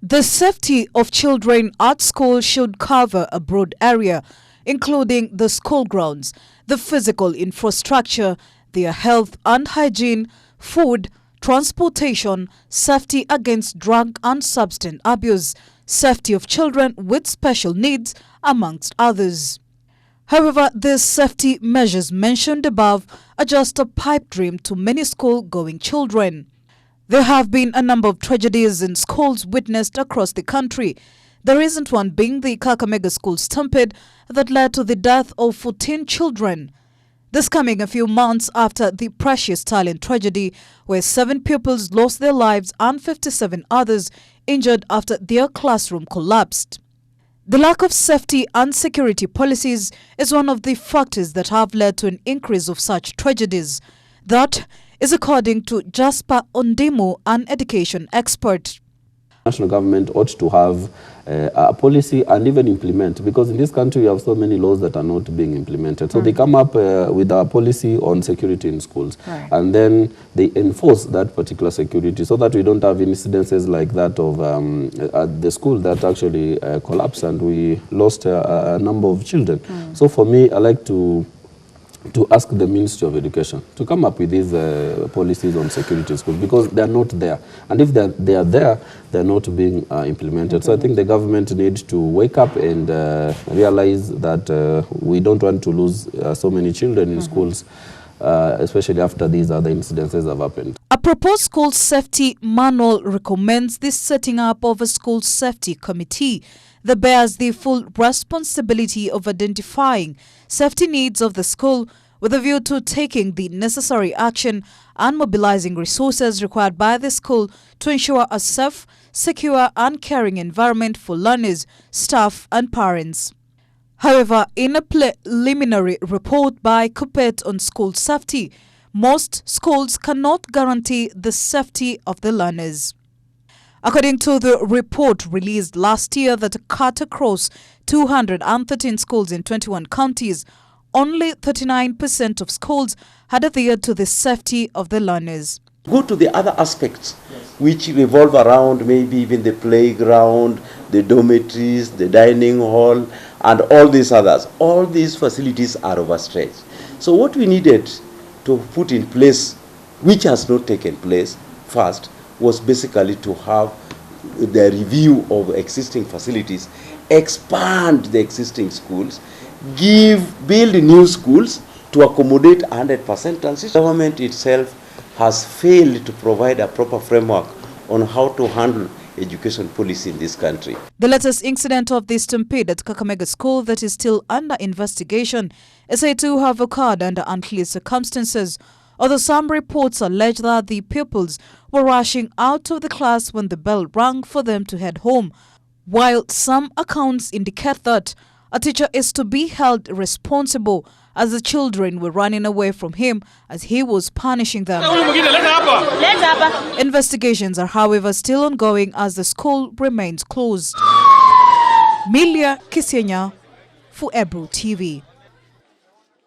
The safety of children at school should cover a broad area, including the school grounds, the physical infrastructure, their health and hygiene, food, transportation, safety against drug and substance abuse, safety of children with special needs, amongst others. However, these safety measures mentioned above are just a pipe dream to many school-going children. There have been a number of tragedies in schools witnessed across the country. The recent one being the Kakamega school stampede that led to the death of 14 children. This coming a few months after the Precious Talent tragedy, where 7 pupils lost their lives and 57 others injured after their classroom collapsed. The lack of safety and security policies is one of the factors that have led to an increase of such tragedies. That is according to Jasper Ondimo, an education expert. National government ought to have a policy and even implement, because in this country we have so many laws that are not being implemented. So they come up with a policy on security in schools, and then they enforce that particular security so that we don't have incidences like that of at the school that actually collapsed and we lost a number of children. So for me, I like to ask the Ministry of Education to come up with these policies on security in schools, because they are not there. And if they are there, they are not being implemented. So I think the government needs to wake up and realize that we don't want to lose so many children in schools, especially after these other incidences have happened. A proposed school safety manual recommends the setting up of a school safety committee that bears the full responsibility of identifying safety needs of the school with a view to taking the necessary action and mobilizing resources required by the school to ensure a safe, secure and caring environment for learners, staff and parents. However, in a preliminary report by Kupet on school safety, most schools cannot guarantee the safety of the learners. According to the report released last year that cut across 213 schools in 21 counties, only 39% of schools had adhered to the safety of the learners. Go to the other aspects which revolve around maybe even the playground, the dormitories, the dining hall, and all these others. All these facilities are overstretched. So what we needed to put in place, which has not taken place first, was basically to have the review of existing facilities, expand the existing schools, build new schools to accommodate 100% transition. The government itself has failed to provide a proper framework on how to handle education policy in this country. The latest incident of the stampede at Kakamega school that is still under investigation is said to have occurred under unclear circumstances, although some reports allege that the pupils were rushing out of the class when the bell rang for them to head home, while some accounts indicate that a teacher is to be held responsible as the children were running away from him as he was punishing them. Investigations are, however, still ongoing as the school remains closed. Milia Kisienya for Ebru TV.